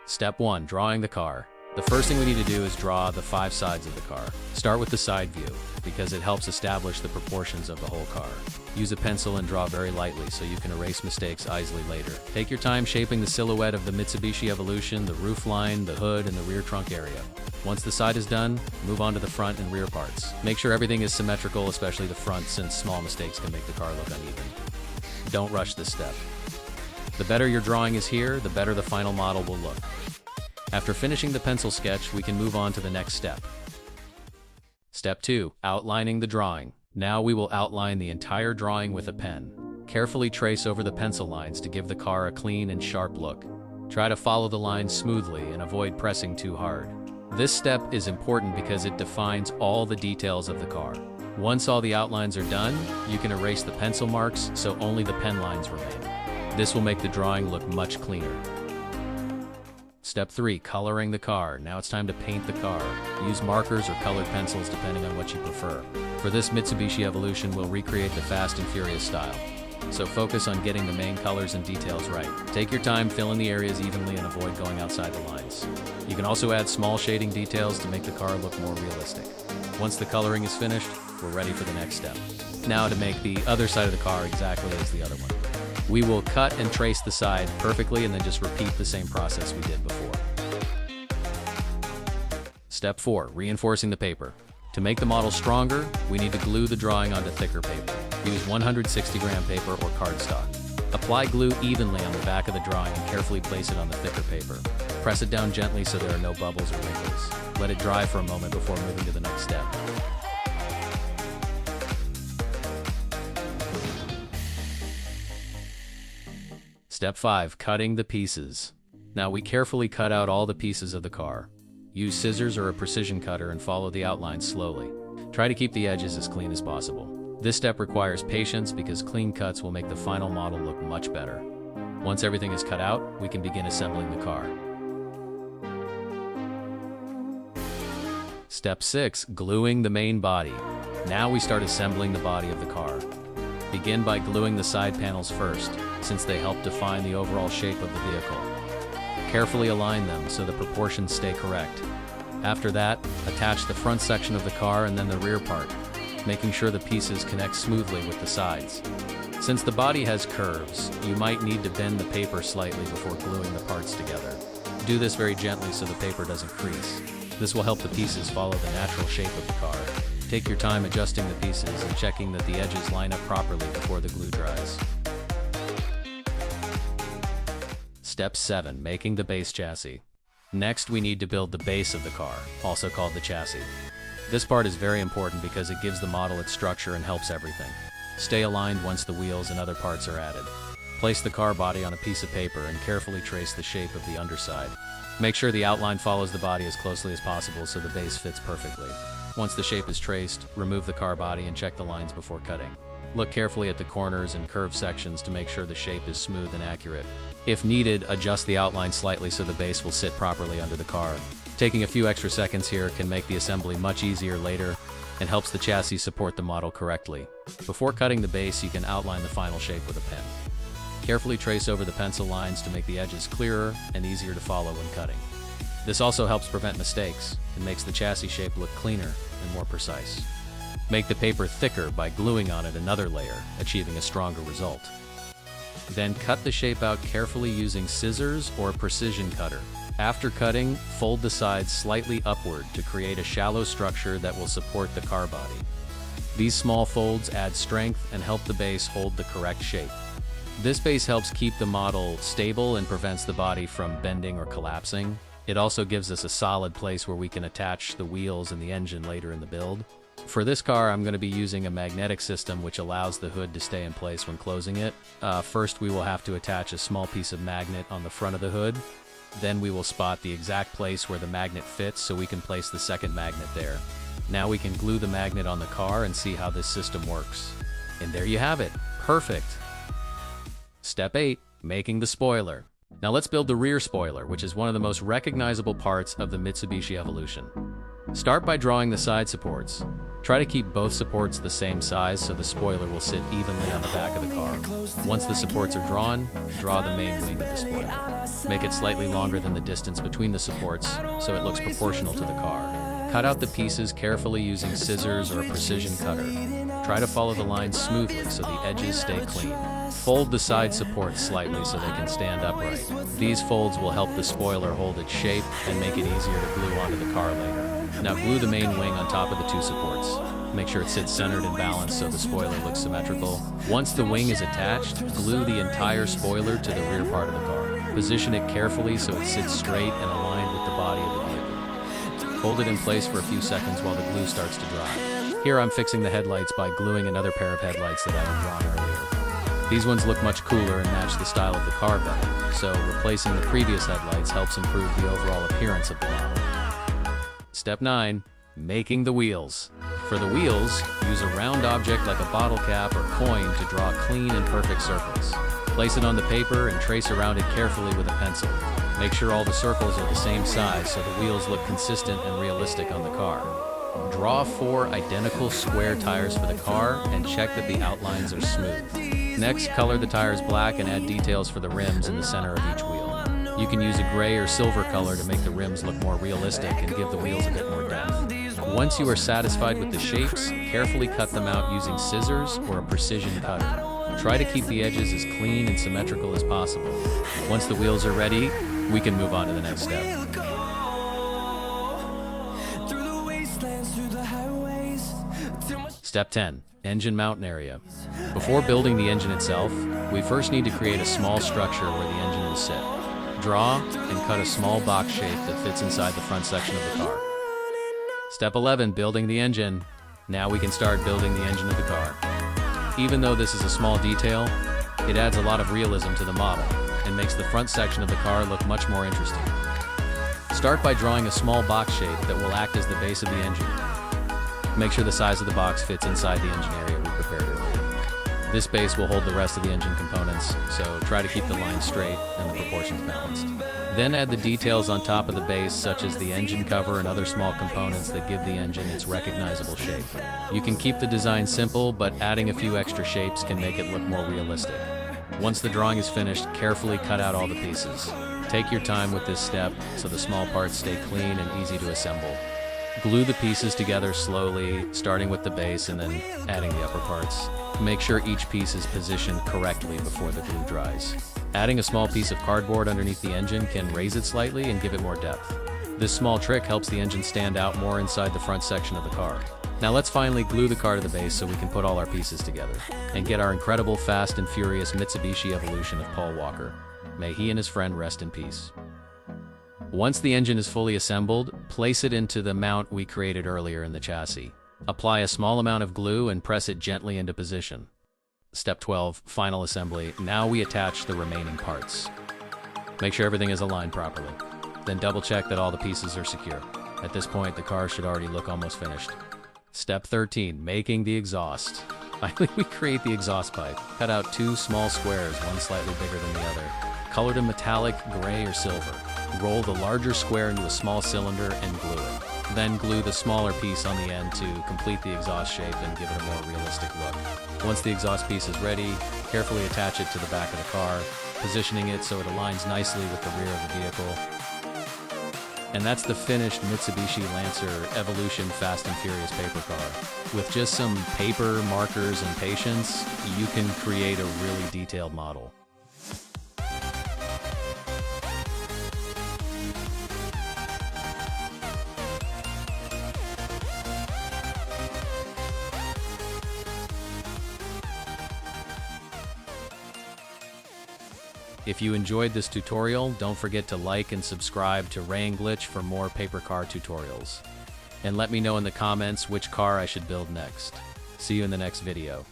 Step 1. Drawing the car. The first thing we need to do is draw the 5 sides of the car. Start with the side view, because it helps establish the proportions of the whole car. Use a pencil and draw very lightly so you can erase mistakes easily later. Take your time shaping the silhouette of the Mitsubishi Evolution, the roof line, the hood, and the rear trunk area. Once the side is done, move on to the front and rear parts. Make sure everything is symmetrical, especially the front, since small mistakes can make the car look uneven. Don't rush this step. The better your drawing is here, the better the final model will look. After finishing the pencil sketch, we can move on to the next step. Step 2. Outlining the drawing. Now we will outline the entire drawing with a pen. Carefully trace over the pencil lines to give the car a clean and sharp look. Try to follow the lines smoothly and avoid pressing too hard. This step is important because it defines all the details of the car. Once all the outlines are done, you can erase the pencil marks so only the pen lines remain. This will make the drawing look much cleaner. Step 3. Coloring the car. Now it's time to paint the car. Use markers or colored pencils depending on what you prefer. For this Mitsubishi Evolution, we'll recreate the Fast and Furious style. So focus on getting the main colors and details right. Take your time, fill in the areas evenly, and avoid going outside the lines. You can also add small shading details to make the car look more realistic. Once the coloring is finished, we're ready for the next step. Now to make the other side of the car exactly as the other one. We will cut and trace the side perfectly and then just repeat the same process we did before. Step 4. Reinforcing the paper. To make the model stronger, we need to glue the drawing onto thicker paper. Use 160-gram paper or cardstock. Apply glue evenly on the back of the drawing and carefully place it on the thicker paper. Press it down gently so there are no bubbles or wrinkles. Let it dry for a moment before moving to the next step. Step 5. Cutting the pieces. Now we carefully cut out all the pieces of the car. Use scissors or a precision cutter and follow the outline slowly. Try to keep the edges as clean as possible. This step requires patience because clean cuts will make the final model look much better. Once everything is cut out, we can begin assembling the car. Step 6. Gluing the main body. Now we start assembling the body of the car. Begin by gluing the side panels first, since they help define the overall shape of the vehicle. Carefully align them so the proportions stay correct. After that, attach the front section of the car and then the rear part, making sure the pieces connect smoothly with the sides. Since the body has curves, you might need to bend the paper slightly before gluing the parts together. Do this very gently so the paper doesn't crease. This will help the pieces follow the natural shape of the car. Take your time adjusting the pieces and checking that the edges line up properly before the glue dries. Step 7. Making the base chassis. Next, we need to build the base of the car, also called the chassis. This part is very important because it gives the model its structure and helps everything. Stay aligned once the wheels and other parts are added. Place the car body on a piece of paper and carefully trace the shape of the underside. Make sure the outline follows the body as closely as possible so the base fits perfectly. Once the shape is traced, remove the car body and check the lines before cutting. Look carefully at the corners and curved sections to make sure the shape is smooth and accurate. If needed, adjust the outline slightly so the base will sit properly under the car. Taking a few extra seconds here can make the assembly much easier later and helps the chassis support the model correctly. Before cutting the base, you can outline the final shape with a pen. Carefully trace over the pencil lines to make the edges clearer and easier to follow when cutting. This also helps prevent mistakes and makes the chassis shape look cleaner and more precise. Make the paper thicker by gluing on it another layer, achieving a stronger result. Then cut the shape out carefully using scissors or a precision cutter. After cutting, fold the sides slightly upward to create a shallow structure that will support the car body. These small folds add strength and help the base hold the correct shape. This base helps keep the model stable and prevents the body from bending or collapsing. It also gives us a solid place where we can attach the wheels and the engine later in the build. For this car, I'm going to be using a magnetic system which allows the hood to stay in place when closing it. First, we will have to attach a small piece of magnet on the front of the hood. Then we will spot the exact place where the magnet fits so we can place the second magnet there. Now we can glue the magnet on the car and see how this system works. And there you have it. Perfect. Step 8. Making the spoiler. Now let's build the rear spoiler, which is one of the most recognizable parts of the Mitsubishi Evolution. Start by drawing the side supports. Try to keep both supports the same size so the spoiler will sit evenly on the back of the car. Once the supports are drawn, draw the main wing of the spoiler. Make it slightly longer than the distance between the supports so it looks proportional to the car. Cut out the pieces carefully using scissors or a precision cutter. Try to follow the lines smoothly so the edges stay clean. Fold the side supports slightly so they can stand upright. These folds will help the spoiler hold its shape and make it easier to glue onto the car later. Now glue the main wing on top of the two supports. Make sure it sits centered and balanced so the spoiler looks symmetrical. Once the wing is attached, glue the entire spoiler to the rear part of the car. Position it carefully so it sits straight and aligned with the body of the vehicle. Hold it in place for a few seconds while the glue starts to dry. Here I'm fixing the headlights by gluing another pair of headlights that I had drawn earlier. These ones look much cooler and match the style of the car better, so replacing the previous headlights helps improve the overall appearance of the model. Step 9. Making the wheels. For the wheels, use a round object like a bottle cap or coin to draw clean and perfect circles. Place it on the paper and trace around it carefully with a pencil. Make sure all the circles are the same size so the wheels look consistent and realistic on the car. Draw 4 identical square tires for the car and check that the outlines are smooth. Next, color the tires black and add details for the rims in the center of each wheel. You can use a gray or silver color to make the rims look more realistic and give the wheels a bit more depth. Once you are satisfied with the shapes, carefully cut them out using scissors or a precision cutter. Try to keep the edges as clean and symmetrical as possible. Once the wheels are ready, we can move on to the next step. Step 10. Engine mount area. Before building the engine itself, we first need to create a small structure where the engine will sit. Draw and cut a small box shape that fits inside the front section of the car. Step 11. Building the engine. Now we can start building the engine of the car. Even though this is a small detail, it adds a lot of realism to the model and makes the front section of the car look much more interesting. Start by drawing a small box shape that will act as the base of the engine. Make sure the size of the box fits inside the engine area we prepared earlier. This base will hold the rest of the engine components, so try to keep the lines straight and the proportions balanced. Then add the details on top of the base, such as the engine cover and other small components that give the engine its recognizable shape. You can keep the design simple, but adding a few extra shapes can make it look more realistic. Once the drawing is finished, carefully cut out all the pieces. Take your time with this step so the small parts stay clean and easy to assemble. Glue the pieces together slowly, starting with the base and then adding the upper parts. Make sure each piece is positioned correctly before the glue dries. Adding a small piece of cardboard underneath the engine can raise it slightly and give it more depth. This small trick helps the engine stand out more inside the front section of the car. Now let's finally glue the car to the base so we can put all our pieces together and get our incredible, fast and furious Mitsubishi evolution of Paul Walker. May he and his friend rest in peace. Once the engine is fully assembled, place it into the mount we created earlier in the chassis. Apply a small amount of glue and press it gently into position. Step 12, final assembly. Now we attach the remaining parts. Make sure everything is aligned properly. Then double check that all the pieces are secure. At this point, the car should already look almost finished. Step 13, making the exhaust. Finally, we create the exhaust pipe. Cut out 2 small squares, one slightly bigger than the other. Color them metallic, gray, or silver. Roll the larger square into a small cylinder and glue it. Then glue the smaller piece on the end to complete the exhaust shape and give it a more realistic look. Once the exhaust piece is ready, carefully attach it to the back of the car, positioning it so it aligns nicely with the rear of the vehicle. And that's the finished Mitsubishi Lancer Evolution Fast and Furious paper car. With just some paper, markers, and patience, you can create a really detailed model. If you enjoyed this tutorial, don't forget to like and subscribe to Ray and Glitch for more paper car tutorials. And let me know in the comments which car I should build next. See you in the next video.